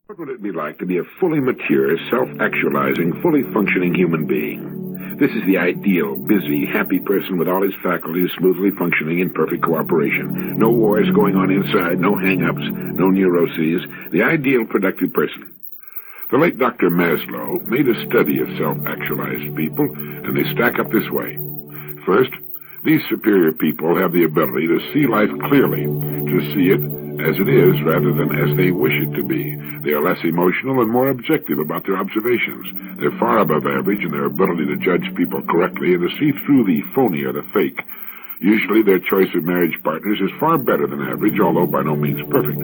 What would it be like to be a fully mature, self-actualizing, fully functioning human being? This is the ideal, busy, happy person with all his faculties smoothly functioning in perfect cooperation. No wars going on inside, no hang-ups, no neuroses. The ideal productive person. The late Dr. Maslow made a study of self-actualized people, and they stack up this way. First, these superior people have the ability to see life clearly, to see it as it is rather than as they wish it to be. They are less emotional and more objective about their observations. They're far above average in their ability to judge people correctly and to see through the phony or the fake. Usually their choice of marriage partners is far better than average, although by no means perfect.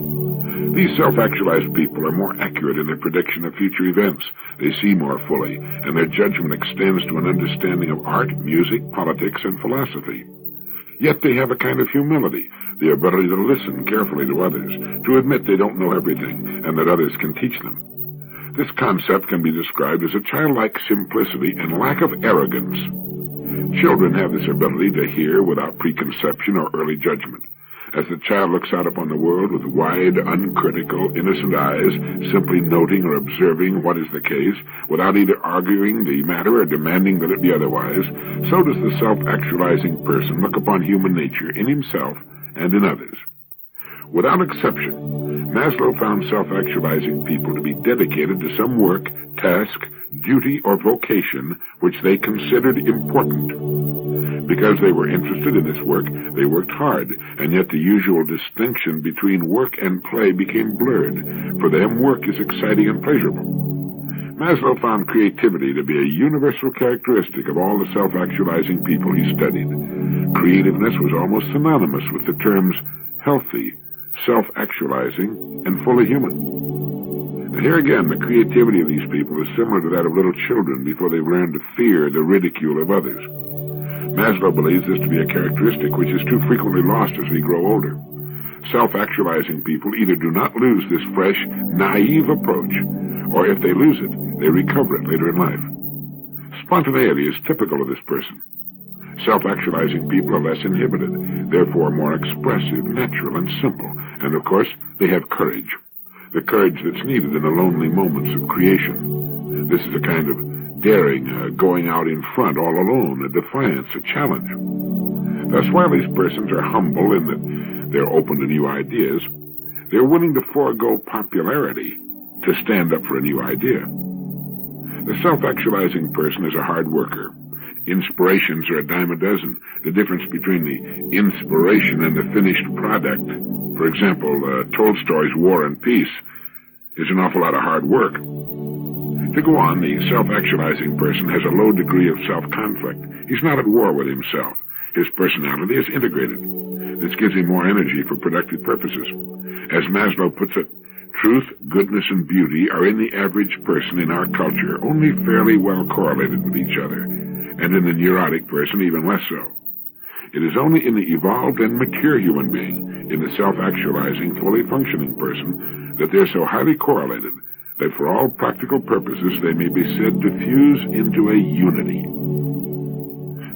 These self-actualized people are more accurate in their prediction of future events. They see more fully, and their judgment extends to an understanding of art, music, politics, and philosophy. Yet they have a kind of humility, the ability to listen carefully to others, to admit they don't know everything, and that others can teach them. This concept can be described as a childlike simplicity and lack of arrogance. Children have this ability to hear without preconception or early judgment. As the child looks out upon the world with wide, uncritical, innocent eyes, simply noting or observing what is the case, without either arguing the matter or demanding that it be otherwise, so does the self-actualizing person look upon human nature in himself and in others. Without exception, Maslow found self-actualizing people to be dedicated to some work, task, duty, or vocation which they considered important. Because they were interested in this work, they worked hard, and yet the usual distinction between work and play became blurred. For them, work is exciting and pleasurable. Maslow found creativity to be a universal characteristic of all the self-actualizing people he studied. Creativeness was almost synonymous with the terms healthy, self-actualizing, and fully human. Now here again, the creativity of these people is similar to that of little children before they've learned to fear the ridicule of others. Maslow believes this to be a characteristic which is too frequently lost as we grow older. Self-actualizing people either do not lose this fresh, naive approach, or if they lose it, they recover it later in life. Spontaneity is typical of this person. Self-actualizing people are less inhibited, therefore more expressive, natural, and simple, and of course, they have courage. The courage that's needed in the lonely moments of creation. This is a kind of daring, going out in front all alone, a defiance, a challenge. Thus, while these persons are humble in that they're open to new ideas, they're willing to forego popularity to stand up for a new idea. The self-actualizing person is a hard worker. Inspirations are a dime a dozen. The difference between the inspiration and the finished product, for example, Tolstoy's War and Peace, is an awful lot of hard work. To go on, the self-actualizing person has a low degree of self-conflict. He's not at war with himself. His personality is integrated. This gives him more energy for productive purposes. As Maslow puts it, truth, goodness, and beauty are in the average person in our culture only fairly well correlated with each other, and in the neurotic person even less so. It is only in the evolved and mature human being, in the self-actualizing, fully functioning person, that they're so highly correlated that for all practical purposes they may be said to fuse into a unity.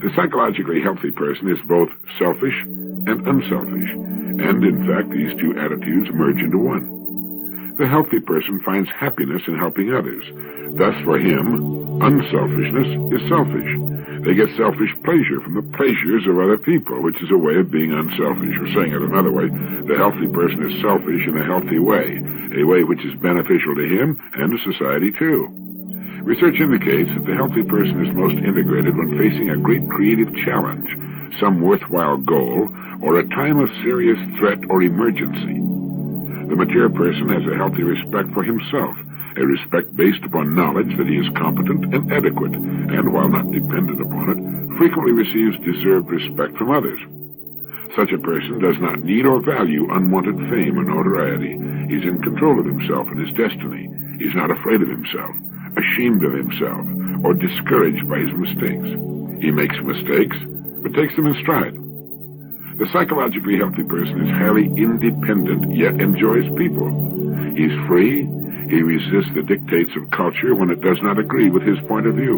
The psychologically healthy person is both selfish and unselfish, and in fact these two attitudes merge into one. The healthy person finds happiness in helping others. Thus for him, unselfishness is selfish. They get selfish pleasure from the pleasures of other people, which is a way of being unselfish. Or saying it another way, the healthy person is selfish in a healthy way, a way which is beneficial to him and to society too. Research indicates that the healthy person is most integrated when facing a great creative challenge, some worthwhile goal, or a time of serious threat or emergency. The mature person has a healthy respect for himself, a respect based upon knowledge that he is competent and adequate, and while not dependent upon it, frequently receives deserved respect from others. Such a person does not need or value unwanted fame or notoriety. He's in control of himself and his destiny. He's not afraid of himself, ashamed of himself, or discouraged by his mistakes. He makes mistakes, but takes them in stride. The psychologically healthy person is highly independent, yet enjoys people. He's free. He resists the dictates of culture when it does not agree with his point of view.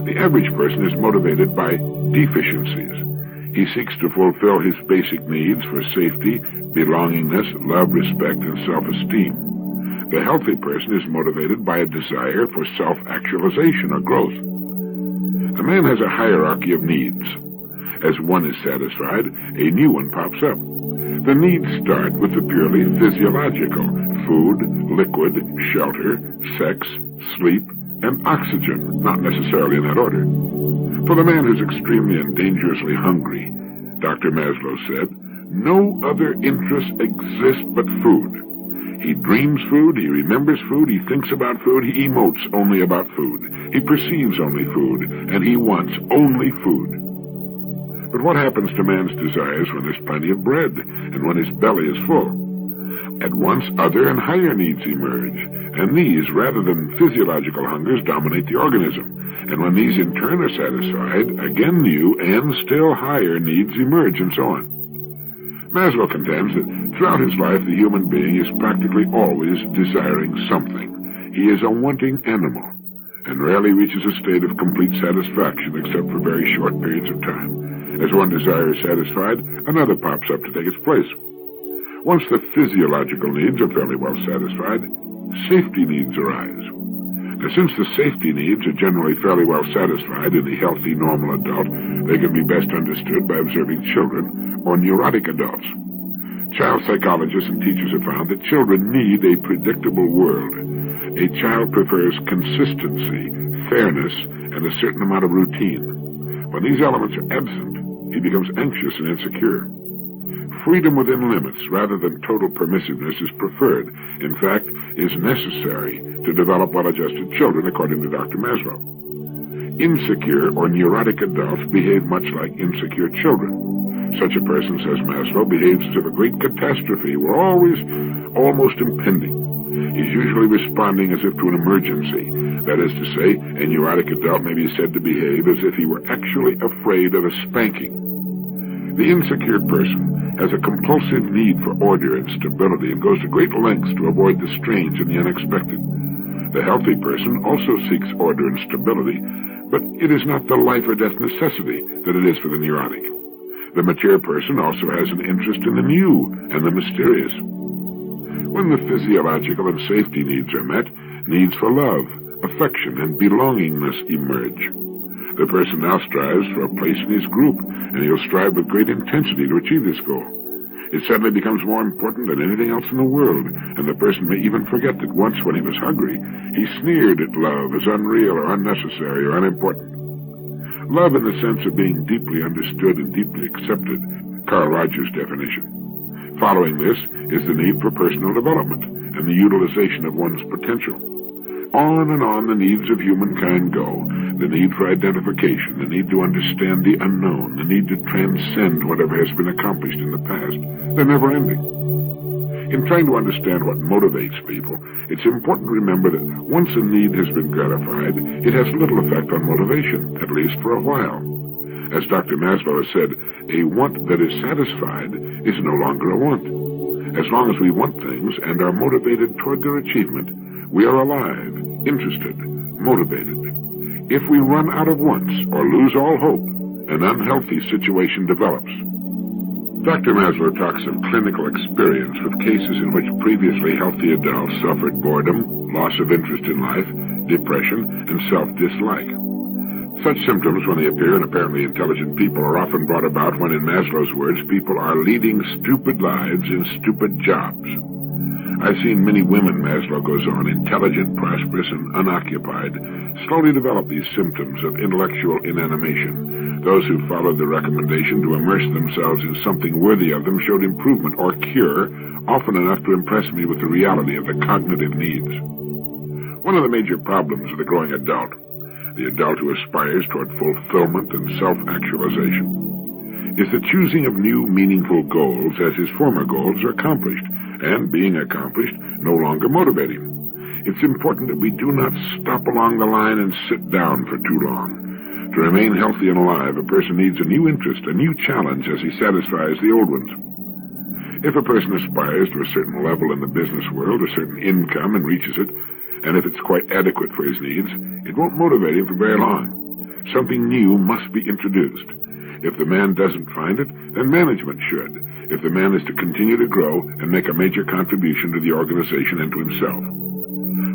The average person is motivated by deficiencies. He seeks to fulfill his basic needs for safety, belongingness, love, respect, and self-esteem. The healthy person is motivated by a desire for self-actualization or growth. A man has a hierarchy of needs. As one is satisfied, a new one pops up. The needs start with the purely physiological: food, liquid, shelter, sex, sleep, and oxygen, not necessarily in that order. For the man who's extremely and dangerously hungry, Dr. Maslow said, no other interests exist but food. He dreams food, he remembers food, he thinks about food, he emotes only about food, he perceives only food, and he wants only food. But what happens to man's desires when there's plenty of bread and when his belly is full? At once other and higher needs emerge, and these, rather than physiological hungers, dominate the organism. And when these in turn are satisfied, again new and still higher needs emerge, and so on. Maslow contends that throughout his life the human being is practically always desiring something. He is a wanting animal, and rarely reaches a state of complete satisfaction except for very short periods of time. As one desire is satisfied, another pops up to take its place. Once the physiological needs are fairly well satisfied, safety needs arise. Now, since the safety needs are generally fairly well satisfied in the healthy, normal adult, they can be best understood by observing children or neurotic adults. Child psychologists and teachers have found that children need a predictable world. A child prefers consistency, fairness, and a certain amount of routine. When these elements are absent, he becomes anxious and insecure. Freedom within limits, rather than total permissiveness, is preferred. In fact, is necessary to develop well-adjusted children, according to Dr. Maslow. Insecure or neurotic adults behave much like insecure children. Such a person, says Maslow, behaves as if a great catastrophe were always almost impending. He's usually responding as if to an emergency. That is to say, a neurotic adult may be said to behave as if he were actually afraid of a spanking. The insecure person has a compulsive need for order and stability and goes to great lengths to avoid the strange and the unexpected. The healthy person also seeks order and stability, but it is not the life or death necessity that it is for the neurotic. The mature person also has an interest in the new and the mysterious. When the physiological and safety needs are met, needs for love, affection, and belongingness emerge. The person now strives for a place in his group, and he'll strive with great intensity to achieve this goal. It suddenly becomes more important than anything else in the world, and the person may even forget that once when he was hungry, he sneered at love as unreal or unnecessary or unimportant. Love in the sense of being deeply understood and deeply accepted, Carl Rogers' definition. Following this is the need for personal development and the utilization of one's potential. On and on the needs of humankind go, the need for identification, the need to understand the unknown, the need to transcend whatever has been accomplished in the past. They're never-ending. In trying to understand what motivates people, it's important to remember that once a need has been gratified, it has little effect on motivation, at least for a while. As Dr. Maslow has said, a want that is satisfied is no longer a want. As long as we want things and are motivated toward their achievement, we are alive, interested, motivated. If we run out of wants or lose all hope, an unhealthy situation develops. Dr. Maslow talks of clinical experience with cases in which previously healthy adults suffered boredom, loss of interest in life, depression, and self-dislike. Such symptoms, when they appear in apparently intelligent people, are often brought about when, in Maslow's words, people are leading stupid lives in stupid jobs. I've seen many women, Maslow goes on, intelligent, prosperous, and unoccupied, slowly develop these symptoms of intellectual inanimation. Those who followed the recommendation to immerse themselves in something worthy of them showed improvement or cure, often enough to impress me with the reality of the cognitive needs. One of the major problems of the growing adult, the adult who aspires toward fulfillment and self-actualization, is the choosing of new, meaningful goals as his former goals are accomplished, and, being accomplished, no longer motivate him. It's important that we do not stop along the line and sit down for too long. To remain healthy and alive, a person needs a new interest, a new challenge as he satisfies the old ones. If a person aspires to a certain level in the business world, a certain income, and reaches it, and if it's quite adequate for his needs, it won't motivate him for very long. Something new must be introduced. If the man doesn't find it, then management should, if the man is to continue to grow and make a major contribution to the organization and to himself.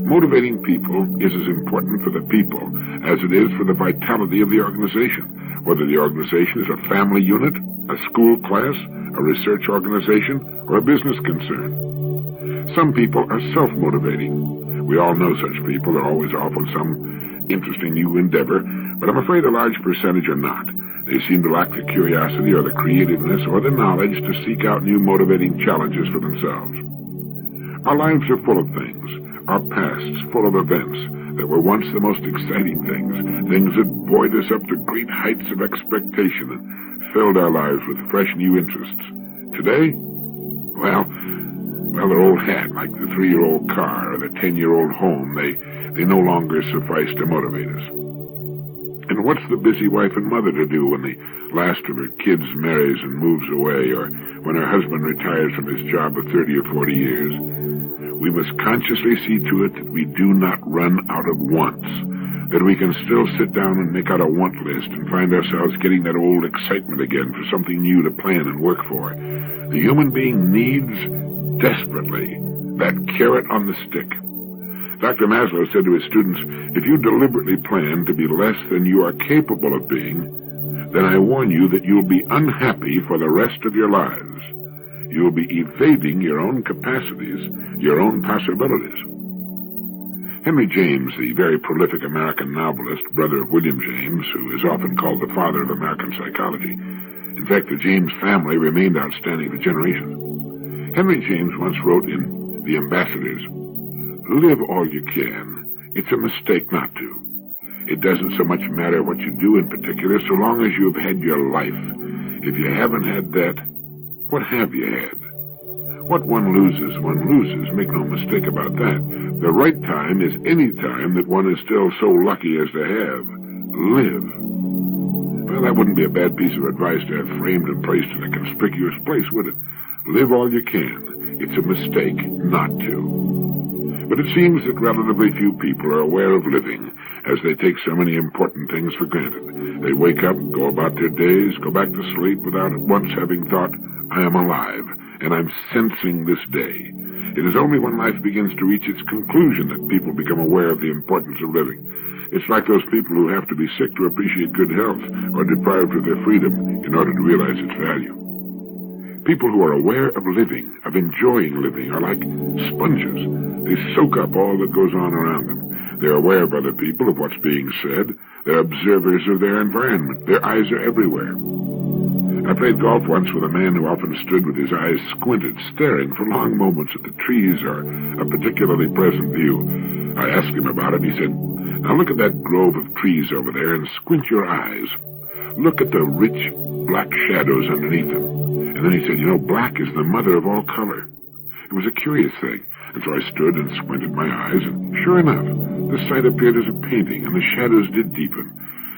Motivating people is as important for the people as it is for the vitality of the organization, whether the organization is a family unit, a school class, a research organization, or a business concern. Some people are self-motivating. We all know such people. They're always off on some interesting new endeavor, but I'm afraid a large percentage are not. They seem to lack the curiosity or the creativeness or the knowledge to seek out new motivating challenges for themselves. Our lives are full of things, our pasts full of events that were once the most exciting things that buoyed us up to great heights of expectation and filled our lives with fresh new interests. Today, well, they're old hat, like the 3-year-old car or the 10-year-old home. They no longer suffice to motivate us. And what's the busy wife and mother to do when the last of her kids marries and moves away, or when her husband retires from his job of 30 or 40 years? We must consciously see to it that we do not run out of wants, that we can still sit down and make out a want list and find ourselves getting that old excitement again for something new to plan and work for. The human being needs desperately that carrot on the stick. Dr. Maslow said to his students, if you deliberately plan to be less than you are capable of being, then I warn you that you'll be unhappy for the rest of your lives. You'll be evading your own capacities, your own possibilities. Henry James, the very prolific American novelist, brother of William James, who is often called the father of American psychology. In fact, the James family remained outstanding for generations. Henry James once wrote in The Ambassadors, live all you can. It's a mistake not to. It doesn't so much matter what you do in particular, so long as you've had your life. If you haven't had that, what have you had? What one loses, make no mistake about that. The right time is any time that one is still so lucky as to have. Live. Well, that wouldn't be a bad piece of advice to have framed and placed in a conspicuous place, would it? Live all you can. It's a mistake not to. But it seems that relatively few people are aware of living, as they take so many important things for granted. They wake up, go about their days, go back to sleep without at once having thought, I am alive, and I'm sensing this day. It is only when life begins to reach its conclusion that people become aware of the importance of living. It's like those people who have to be sick to appreciate good health, or deprived of their freedom in order to realize its value. People who are aware of living, of enjoying living, are like sponges. They soak up all that goes on around them. They're aware of other people, of what's being said. They're observers of their environment. Their eyes are everywhere. I played golf once with a man who often stood with his eyes squinted, staring for long moments at the trees or a particularly pleasant view. I asked him about it. He said, now look at that grove of trees over there and squint your eyes. Look at the rich black shadows underneath them. And then he said, black is the mother of all color. It was a curious thing. And so I stood and squinted my eyes, and sure enough, the sight appeared as a painting, and the shadows did deepen.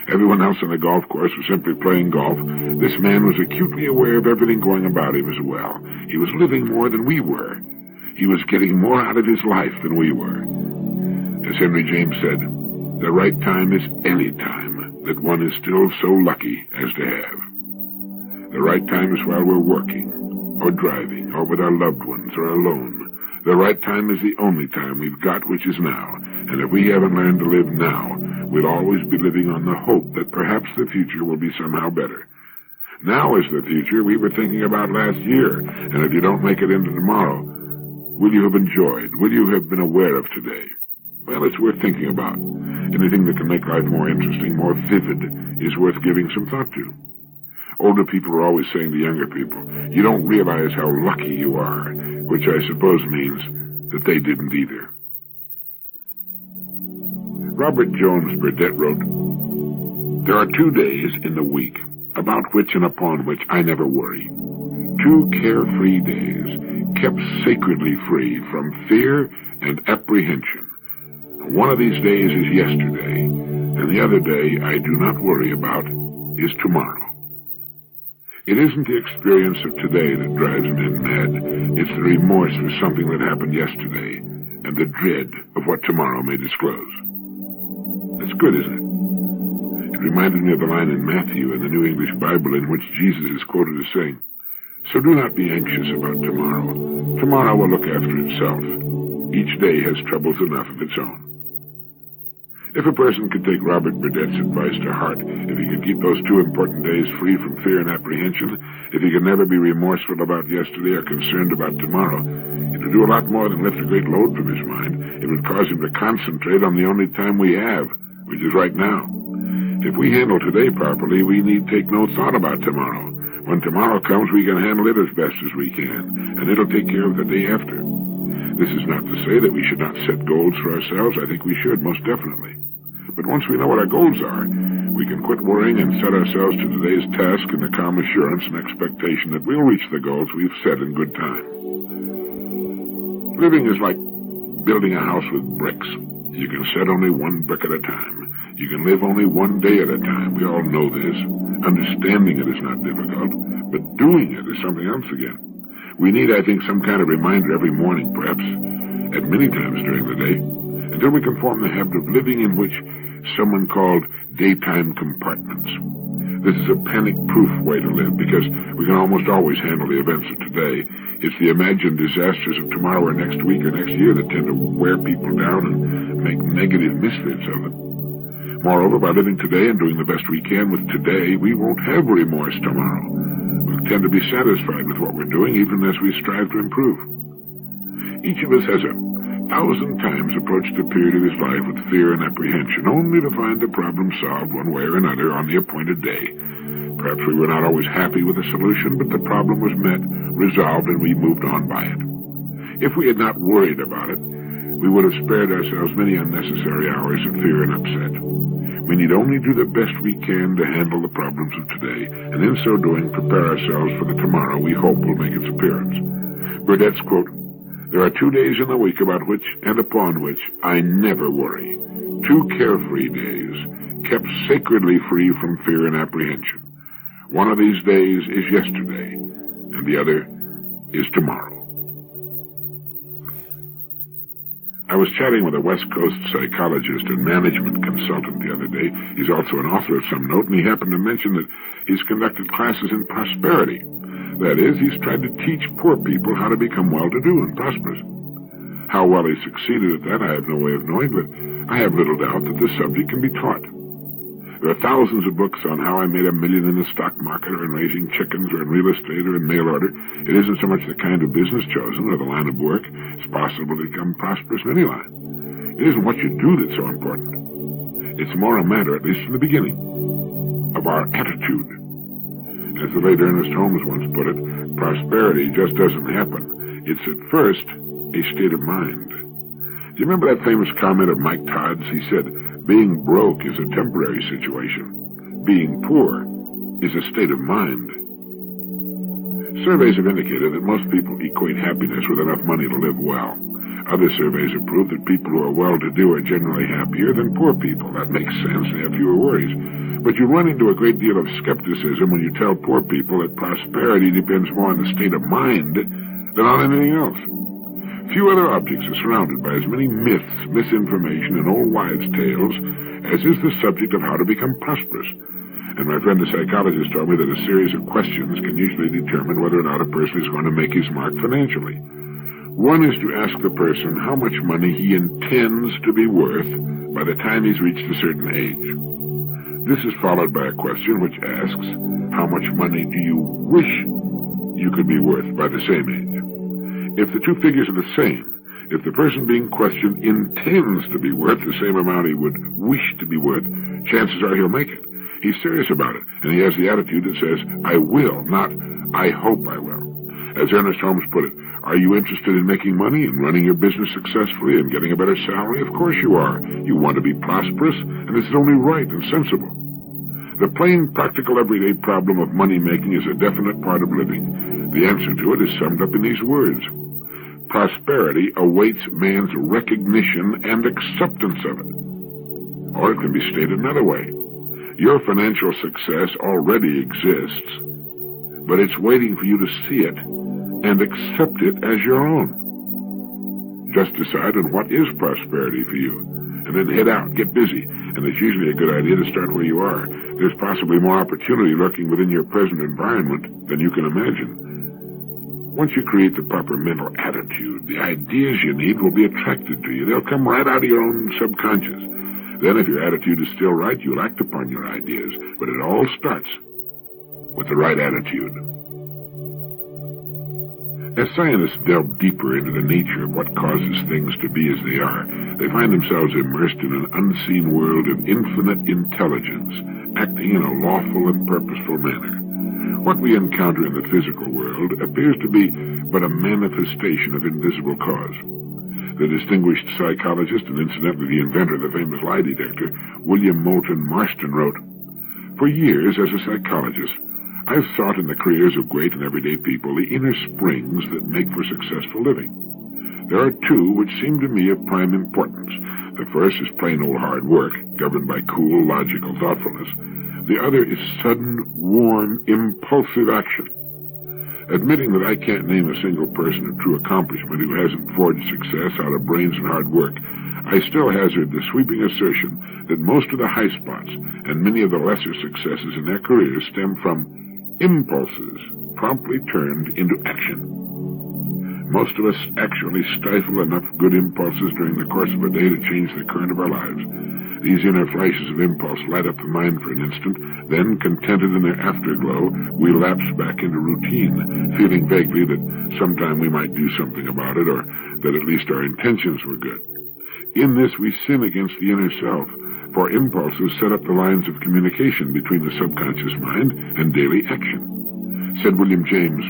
Everyone else on the golf course was simply playing golf. This man was acutely aware of everything going about him as well. He was living more than we were. He was getting more out of his life than we were. As Henry James said, the right time is any time that one is still so lucky as to have. The right time is while we're working, or driving, or with our loved ones, or alone. The right time is the only time we've got, which is now. And if we haven't learned to live now, we'll always be living on the hope that perhaps the future will be somehow better. Now is the future we were thinking about last year, and if you don't make it into tomorrow, will you have enjoyed, will you have been aware of today? Well, it's worth thinking about. Anything that can make life more interesting, more vivid, is worth giving some thought to. Older people are always saying to younger people, you don't realize how lucky you are, which I suppose means that they didn't either. Robert Jones Burdett wrote, there are 2 days in the week about which and upon which I never worry. 2 carefree days, kept sacredly free from fear and apprehension. One of these days is yesterday, and the other day I do not worry about is tomorrow. It isn't the experience of today that drives men mad. It's the remorse for something that happened yesterday and the dread of what tomorrow may disclose. That's good, isn't it? It reminded me of the line in Matthew in the New English Bible in which Jesus is quoted as saying, so do not be anxious about tomorrow. Tomorrow will look after itself. Each day has troubles enough of its own. If a person could take Robert Burdett's advice to heart, if he could keep those 2 important days free from fear and apprehension, if he could never be remorseful about yesterday or concerned about tomorrow, it would do a lot more than lift a great load from his mind. It would cause him to concentrate on the only time we have, which is right now. If we handle today properly, we need take no thought about tomorrow. When tomorrow comes, we can handle it as best as we can, and it'll take care of the day after. This is not to say that we should not set goals for ourselves. I think we should, most definitely. But once we know what our goals are, we can quit worrying and set ourselves to today's task in the calm assurance and expectation that we'll reach the goals we've set in good time. Living is like building a house with bricks. You can set only 1 brick at a time. You can live only 1 day at a time. We all know this. Understanding it is not difficult, but doing it is something else again. We need, I think, some kind of reminder every morning, perhaps at many times during the day, until we can form the habit of living in which someone called daytime compartments. This is a panic-proof way to live because we can almost always handle the events of today. It's the imagined disasters of tomorrow or next week or next year that tend to wear people down and make negative misfits of them. Moreover, by living today and doing the best we can with today, we won't have remorse tomorrow. We'll tend to be satisfied with what we're doing even as we strive to improve. Each of us has 1,000 times approached the period of his life with fear and apprehension, only to find the problem solved one way or another on the appointed day. Perhaps we were not always happy with the solution, but the problem was met, resolved, and we moved on by it. If we had not worried about it, we would have spared ourselves many unnecessary hours of fear and upset. We need only do the best we can to handle the problems of today, and in so doing prepare ourselves for the tomorrow we hope will make its appearance. Burdett's quote, "There are 2 days in the week about which and upon which I never worry. 2 carefree days, kept sacredly free from fear and apprehension. One of these days is yesterday, and the other is tomorrow." I was chatting with a West Coast psychologist and management consultant the other day. He's also an author of some note, and he happened to mention that he's conducted classes in prosperity. That is, he's tried to teach poor people how to become well-to-do and prosperous. How well he succeeded at that, I have no way of knowing, but I have little doubt that the subject can be taught. There are thousands of books on how I made $1 million in the stock market or in raising chickens or in real estate or in mail order. It isn't so much the kind of business chosen or the line of work. It's possible to become prosperous in any line. It isn't what you do that's so important. It's more a matter, at least in the beginning, of our attitude. As the late Ernest Holmes once put it, prosperity just doesn't happen. It's at first a state of mind. Do you remember that famous comment of Mike Todd's? He said, "Being broke is a temporary situation. Being poor is a state of mind." Surveys have indicated that most people equate happiness with enough money to live well. Other surveys have proved that people who are well-to-do are generally happier than poor people. That makes sense. They have fewer worries. But you run into a great deal of skepticism when you tell poor people that prosperity depends more on the state of mind than on anything else. Few other objects are surrounded by as many myths, misinformation, and old wives' tales as is the subject of how to become prosperous. And my friend the psychologist told me that a series of questions can usually determine whether or not a person is going to make his mark financially. One is to ask the person how much money he intends to be worth by the time he's reached a certain age. This is followed by a question which asks, how much money do you wish you could be worth by the same age? If the two figures are the same, if the person being questioned intends to be worth the same amount he would wish to be worth, chances are he'll make it. He's serious about it, and he has the attitude that says, I will, not I hope I will. As Ernest Holmes put it, are you interested in making money and running your business successfully and getting a better salary? Of course you are. You want to be prosperous, and this is only right and sensible. The plain, practical, everyday problem of money-making is a definite part of living. The answer to it is summed up in these words. Prosperity awaits man's recognition and acceptance of it. Or it can be stated another way. Your financial success already exists, but it's waiting for you to see it and accept it as your own. Just decide on what is prosperity for you, and then head out, get busy, and it's usually a good idea to start where you are. There's possibly more opportunity lurking within your present environment than you can imagine. Once you create the proper mental attitude, the ideas you need will be attracted to you. They'll come right out of your own subconscious. Then if your attitude is still right, you'll act upon your ideas. But it all starts with the right attitude. As scientists delve deeper into the nature of what causes things to be as they are, they find themselves immersed in an unseen world of infinite intelligence, acting in a lawful and purposeful manner. What we encounter in the physical world appears to be but a manifestation of invisible cause. The distinguished psychologist and incidentally the inventor of the famous lie detector, William Moulton Marston, wrote, "For years as a psychologist, I've sought in the careers of great and everyday people the inner springs that make for successful living. There are two which seem to me of prime importance. The first is plain old hard work, governed by cool, logical thoughtfulness. The other is sudden, warm, impulsive action. Admitting that I can't name a single person of true accomplishment who hasn't forged success out of brains and hard work, I still hazard the sweeping assertion that most of the high spots and many of the lesser successes in their careers stem from impulses promptly turned into action. Most of us actually stifle enough good impulses during the course of a day to change the current of our lives. These inner flashes of impulse light up the mind for an instant, then, contented in their afterglow, we lapse back into routine, feeling vaguely that sometime we might do something about it, or that at least our intentions were good. In this we sin against the inner self, for impulses set up the lines of communication between the subconscious mind and daily action. Said William James,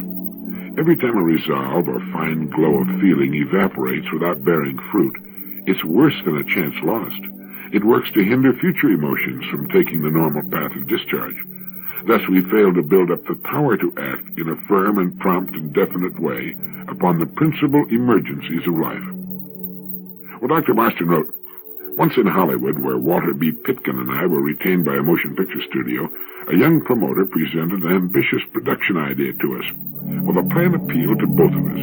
"Every time a resolve or fine glow of feeling evaporates without bearing fruit, it's worse than a chance lost. It works to hinder future emotions from taking the normal path of discharge. Thus we fail to build up the power to act in a firm and prompt and definite way upon the principal emergencies of life." Well, Dr. Marston wrote, "Once in Hollywood, where Walter B. Pitkin and I were retained by a motion picture studio, a young promoter presented an ambitious production idea to us. Well, the plan appealed to both of us.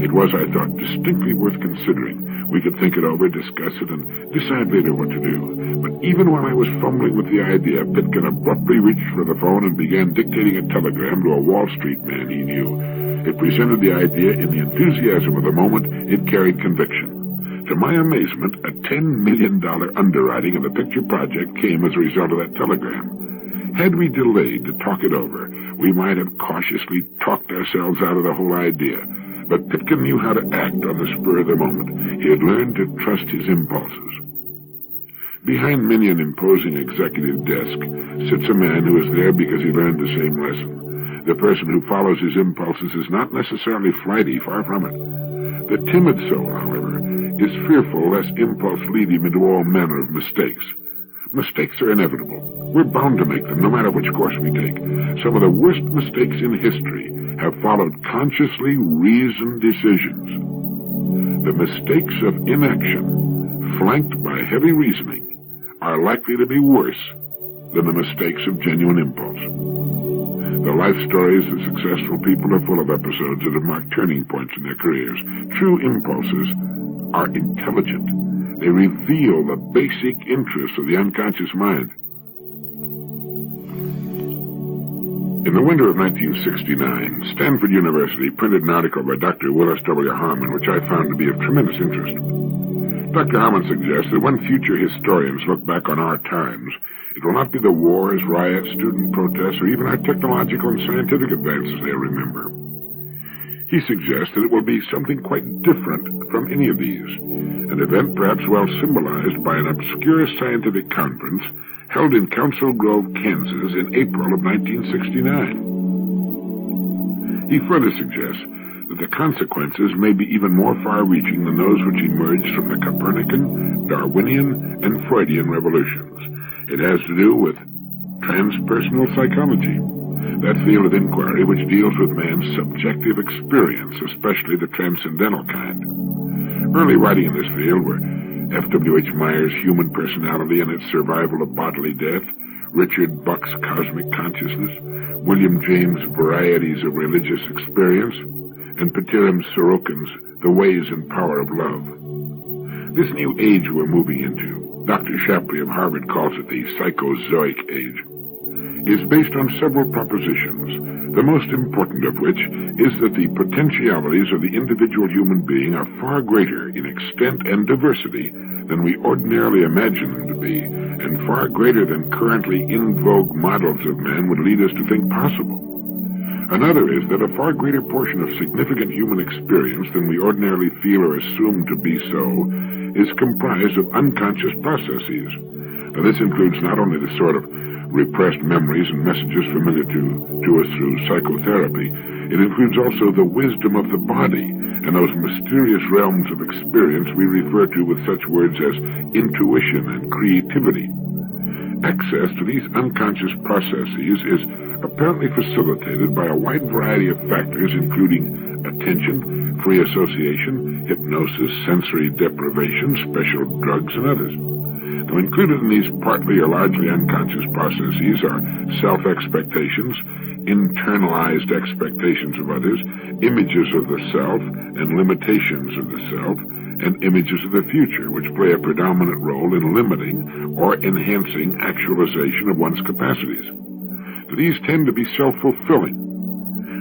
It was, I thought, distinctly worth considering. We could think it over, discuss it, and decide later what to do. But even while I was fumbling with the idea, Pitkin abruptly reached for the phone and began dictating a telegram to a Wall Street man he knew. It presented the idea in the enthusiasm of the moment. It carried conviction. To my amazement, a $10 million underwriting of the picture project came as a result of that telegram. Had we delayed to talk it over, we might have cautiously talked ourselves out of the whole idea. But Pitkin knew how to act on the spur of the moment. He had learned to trust his impulses. Behind many an imposing executive desk sits a man who is there because he learned the same lesson. The person who follows his impulses is not necessarily flighty, far from it. The timid soul, however, is fearful lest impulse lead him into all manner of mistakes. Mistakes are inevitable. We're bound to make them, no matter which course we take. Some of the worst mistakes in history have followed consciously reasoned decisions. The mistakes of inaction, flanked by heavy reasoning, are likely to be worse than the mistakes of genuine impulse. The life stories of successful people are full of episodes that have marked turning points in their careers. True impulses are intelligent. They reveal the basic interests of the unconscious mind. In the winter of 1969, Stanford University printed an article by Dr. Willis W. Harmon, which I found to be of tremendous interest. Dr. Harmon suggests that when future historians look back on our times, it will not be the wars, riots, student protests, or even our technological and scientific advances they remember. He suggests that it will be something quite different from any of these, an event perhaps well symbolized by an obscure scientific conference held in Council Grove, Kansas in April of 1969. He further suggests that the consequences may be even more far-reaching than those which emerged from the Copernican, Darwinian, and Freudian revolutions. It has to do with transpersonal psychology, that field of inquiry which deals with man's subjective experience, especially the transcendental kind. Early writing in this field were F.W.H. Myers' Human Personality and Its Survival of Bodily Death, Richard Buck's Cosmic Consciousness, William James' Varieties of Religious Experience, and Patiram Sorokin's The Ways and Power of Love. This new age we're moving into, Dr. Shapley of Harvard calls it the psychozoic age, is based on several propositions the most important of which is that the potentialities of the individual human being are far greater in extent and diversity than we ordinarily imagine them to be, and far greater than currently in vogue models of man would lead us to think possible. Another is that a far greater portion of significant human experience than we ordinarily feel or assume to be so is comprised of unconscious processes. Now, this includes not only the sort of repressed memories and messages familiar to us through psychotherapy, it includes also the wisdom of the body and those mysterious realms of experience we refer to with such words as intuition and creativity. Access to these unconscious processes is apparently facilitated by a wide variety of factors, including attention, free association, hypnosis, sensory deprivation, special drugs, and others. Now, included in these partly or largely unconscious processes are self-expectations, internalized expectations of others, images of the self, and limitations of the self, and images of the future, which play a predominant role in limiting or enhancing actualization of one's capacities. These tend to be self-fulfilling.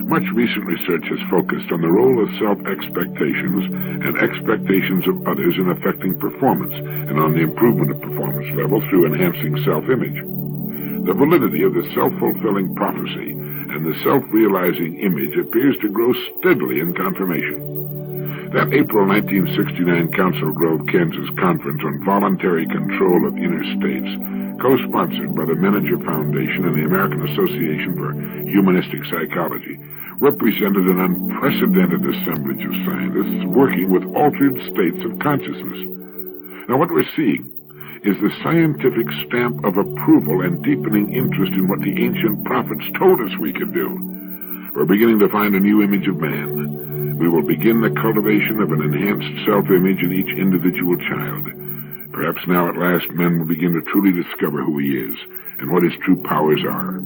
Much recent research has focused on the role of self-expectations and expectations of others in affecting performance, and on the improvement of performance level through enhancing self-image. The validity of the self-fulfilling prophecy and the self-realizing image appears to grow steadily in confirmation. That April 1969 Council Grove, Kansas conference on voluntary control of inner states, co-sponsored by the Menninger Foundation and the American Association for Humanistic Psychology, represented an unprecedented assemblage of scientists working with altered states of consciousness. Now, what we're seeing is the scientific stamp of approval and deepening interest in what the ancient prophets told us we could do. We're beginning to find a new image of man. We will begin the cultivation of an enhanced self-image in each individual child. Perhaps now at last men will begin to truly discover who he is and what his true powers are.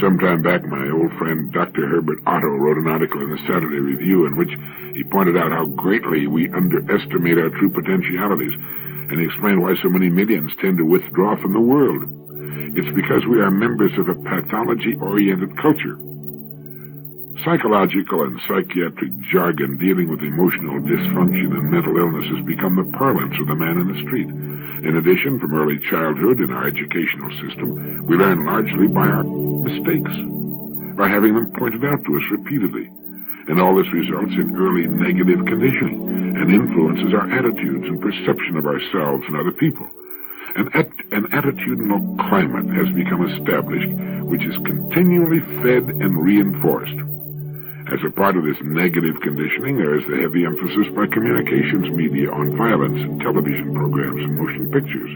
Some time back, my old friend Dr. Herbert Otto wrote an article in the Saturday Review in which he pointed out how greatly we underestimate our true potentialities, and he explained why so many millions tend to withdraw from the world. It's because we are members of a pathology-oriented culture. Psychological and psychiatric jargon dealing with emotional dysfunction and mental illness has become the parlance of the man in the street. In addition, from early childhood in our educational system, we learn largely by our mistakes, by having them pointed out to us repeatedly. And all this results in early negative conditioning and influences our attitudes and perception of ourselves and other people. An attitudinal climate has become established, which is continually fed and reinforced. As a part of this negative conditioning, there is the heavy emphasis by communications media on violence in television programs and motion pictures.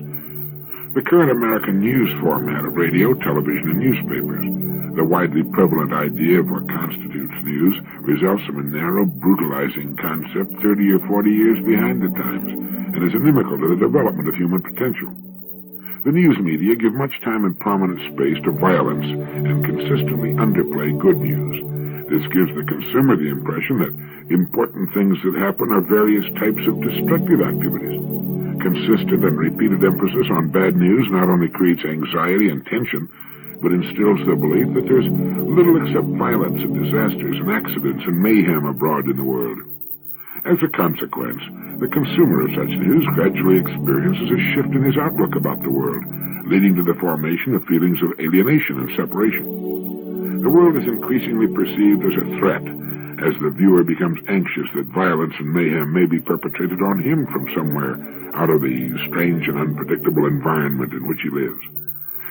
The current American news format of radio, television, and newspapers, the widely prevalent idea of what constitutes news, results from a narrow, brutalizing concept 30 or 40 years behind the times, and is inimical to the development of human potential. The news media give much time and prominent space to violence and consistently underplay good news. This gives the consumer the impression that important things that happen are various types of destructive activities. Consistent and repeated emphasis on bad news not only creates anxiety and tension, but instills the belief that there's little except violence and disasters and accidents and mayhem abroad in the world. As a consequence, the consumer of such news gradually experiences a shift in his outlook about the world, leading to the formation of feelings of alienation and separation. The world is increasingly perceived as a threat, as the viewer becomes anxious that violence and mayhem may be perpetrated on him from somewhere out of the strange and unpredictable environment in which he lives.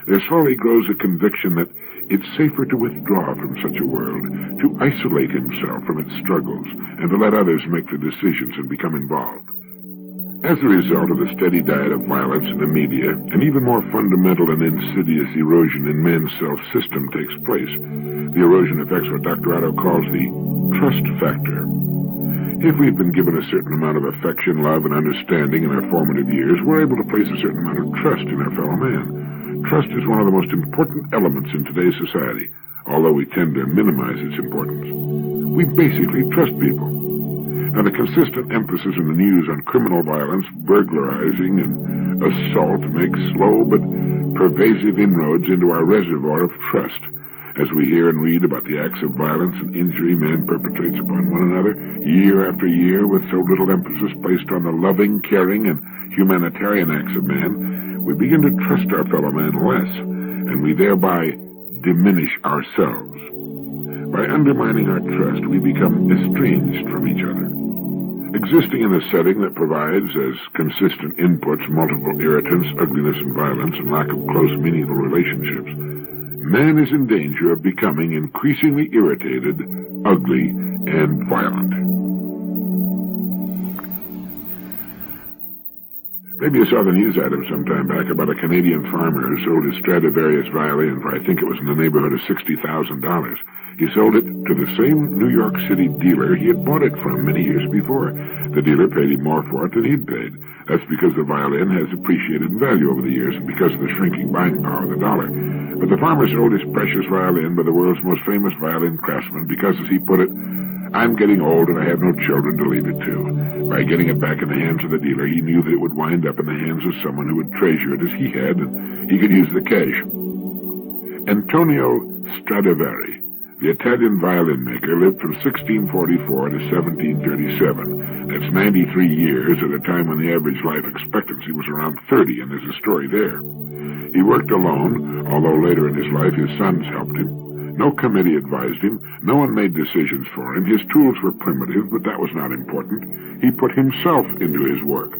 There slowly grows a conviction that it's safer to withdraw from such a world, to isolate himself from its struggles, and to let others make the decisions and become involved. As a result of the steady diet of violence in the media, an even more fundamental and insidious erosion in man's self-system takes place. The erosion affects what Dr. Otto calls the trust factor. If we've been given a certain amount of affection, love, and understanding in our formative years, we're able to place a certain amount of trust in our fellow man. Trust is one of the most important elements in today's society, although we tend to minimize its importance. We basically trust people. Now, the consistent emphasis in the news on criminal violence, burglarizing, and assault makes slow but pervasive inroads into our reservoir of trust. as we hear and read about the acts of violence and injury man perpetrates upon one another, year after year, with so little emphasis placed on the loving, caring, and humanitarian acts of man, we begin to trust our fellow man less, and we thereby diminish ourselves. By undermining our trust, we become estranged from each other. Existing in a setting that provides as consistent inputs multiple irritants, ugliness and violence, and lack of close, meaningful relationships, man is in danger of becoming increasingly irritated, ugly, and violent. Maybe you saw the news item some time back about a Canadian farmer who sold his Stradivarius violin for, I think it was in the neighborhood of $60,000. He sold it to the same New York City dealer he had bought it from many years before. The dealer paid him more for it than he'd paid. That's because the violin has appreciated in value over the years and because of the shrinking buying power of the dollar. But the farmer sold his precious violin by the world's most famous violin craftsman because, as he put it, "I'm getting old and I have no children to leave it to." By getting it back in the hands of the dealer, he knew that it would wind up in the hands of someone who would treasure it as he had, and he could use the cash. Antonio Stradivari, the Italian violin maker, lived from 1644 to 1737. That's 93 years at a time when the average life expectancy was around 30, and there's a story there. He worked alone, although later in his life his sons helped him. No committee advised him. No one made decisions for him. His tools were primitive, but that was not important. He put himself into his work.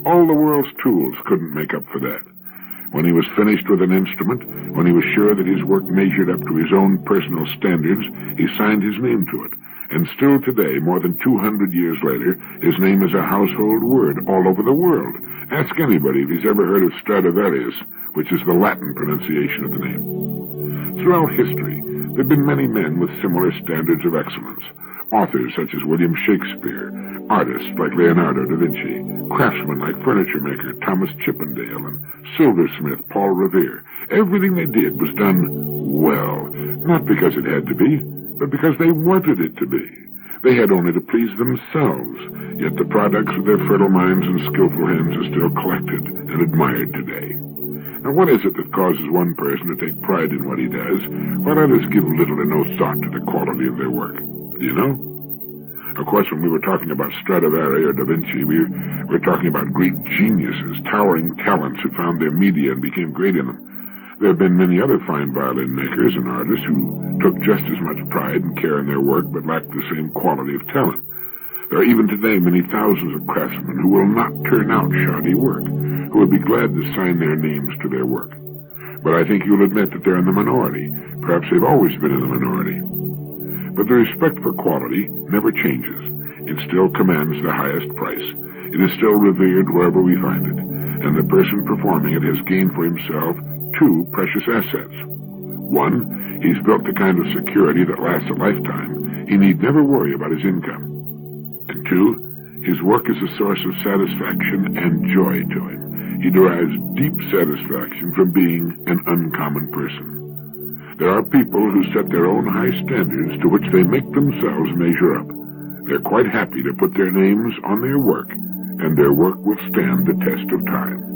All the world's tools couldn't make up for that. When he was finished with an instrument, when he was sure that his work measured up to his own personal standards, he signed his name to it. And still today, more than 200 years later, his name is a household word all over the world. Ask anybody if he's ever heard of Stradivarius, which is the Latin pronunciation of the name. Throughout history, there have been many men with similar standards of excellence. Authors such as William Shakespeare, artists like Leonardo da Vinci, craftsmen like furniture maker Thomas Chippendale, and silversmith Paul Revere. Everything they did was done well, not because it had to be, but because they wanted it to be. They had only to please themselves, yet the products of their fertile minds and skillful hands are still collected and admired today. Now, what is it that causes one person to take pride in what he does, while others give little or no thought to the quality of their work? Do you know? Of course, when we were talking about Stradivari or Da Vinci, we were talking about great geniuses, towering talents who found their media and became great in them. There have been many other fine violin makers and artists who took just as much pride and care in their work but lacked the same quality of talent. There are even today many thousands of craftsmen who will not turn out shoddy work, who would be glad to sign their names to their work. But I think you'll admit that they're in the minority. Perhaps they've always been in the minority. But the respect for quality never changes. It still commands the highest price. It is still revered wherever we find it, and the person performing it has gained for himself two precious assets. One, he's built the kind of security that lasts a lifetime. He need never worry about his income. And two, his work is a source of satisfaction and joy to him. He derives deep satisfaction from being an uncommon person. There are people who set their own high standards to which they make themselves measure up. They're quite happy to put their names on their work, and their work will stand the test of time.